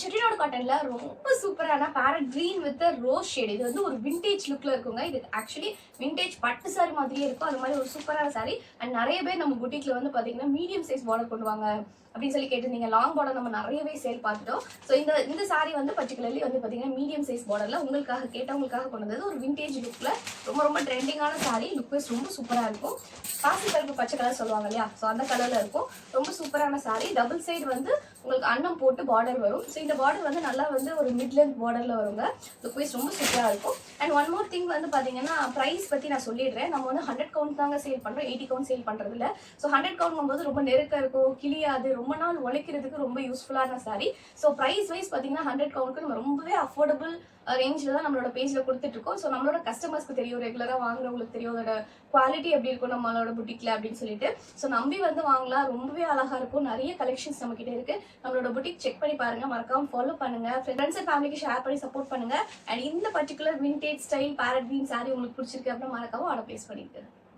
செட்டிநாடு காட்டன்ல ரொம்ப சூப்பரான farad green with rose shade. இது வந்து ஒரு விண்டேஜ் லுக்ல இருக்குங்க. இது ஆக்சுவலி விண்டேஜ் பட்டு சாரி மாதிரியே இருக்கும். அது மாதிரி ஒரு சூப்பரான சாரி. அண்ட் நிறைய பேர் நம்ம புட்டிக்ல வந்து பாத்தீங்கன்னா மீடியம் சைஸ் பார்டர் கொண்டு வாங்க அப்படின்னு சொல்லி கேட்டிருந்தீங்க. லாங் பார்டர் நம்ம நிறையவே சேல் பார்த்துட்டோம். ஸோ இந்த சாரி வந்து பர்டிகுலர்லி வந்து பாத்தீங்கன்னா மீடியம் சைஸ் பார்டர்ல உங்களுக்காக கேட்டவங்களுக்காக கொண்டு வந்தது. ஒரு விண்டேஜ் லுக்ல ரொம்ப ரொம்ப ட்ரெண்டிங்கான சாரி. லுக் வைஸ் ரொம்ப சூப்பரா இருக்கும். பாசி பருப்பு பச்சை கலர் சொல்லுவாங்க இல்லையா, ஸோ அந்த கலர்ல இருக்கும். ரொம்ப சூப்பரான சாரி. டபுள் சைடு வந்து உங்களுக்கு அன்னம் போட்டு பார்டர் வரும். ஸோ இந்த பார்டர் வந்து நல்லா வந்து ஒரு மிட் லென்த் பார்டர்ல வருங்க. லுக் வைஸ் ரொம்ப சூப்பரா இருக்கும். அண்ட் ஒன் மோர் திங் வந்து பாத்தீங்கன்னா பிரைஸ் பத்தி நான் சொல்லிடுறேன். நம்ம வந்து 100 கவுண்ட் தாங்க சேல் பண்றோம், 80 கவுண்ட் சேல் பண்றது இல்ல. ஸோ 100 கவுண்ட் போது ரொம்ப நெருக்கம் இருக்கும், கிளியாது, ரொம்ப நாள் உழைக்கிறதுக்கு ரொம்ப யூஸ்ஃபுல்லான சாரி. ஸோ பிரைஸ் வைஸ் பாத்தீங்கன்னா 100 கவுண்ட்க்கு நம்ம ரொம்பவே அஃபோர்டபுள் ரேஞ்சில் தான் நம்மளோட பேஜ்ல கொடுத்துட்டு இருக்கோம். ஸோ நம்மளோட கஸ்டமர்ஸ்க்கு தெரியும், ரெகுலரா வாங்குறவங்களுக்கு தெரியும் அதோட குவாலிட்டி எப்படி இருக்கும் நம்மளோட புட்டிக்ல அப்படின்னு சொல்லிட்டு. ஸோ நம்பி வந்து வாங்கலாம். ரொம்பவே அழகா இருக்கும். நிறைய கலெக்ஷன்ஸ் நம்ம கிட்ட இருக்கு. நம்மளோட புட்டிக் செக் பண்ணி பாருங்க. மறக்காம ஃபாலோ பண்ணுங்க. ஃப்ரெண்ட்ஸ் அண்ட் ஃபேமிலிக்கு ஷேர் பண்ணி சப்போர்ட் பண்ணுங்க. அண்ட் இந்த particular vintage style farad green sorry உங்களுக்கு பிடிச்சிருக்கு அப்படின்னா மறக்காம ஆர்டர் பிளேஸ் பண்ணிருக்கு.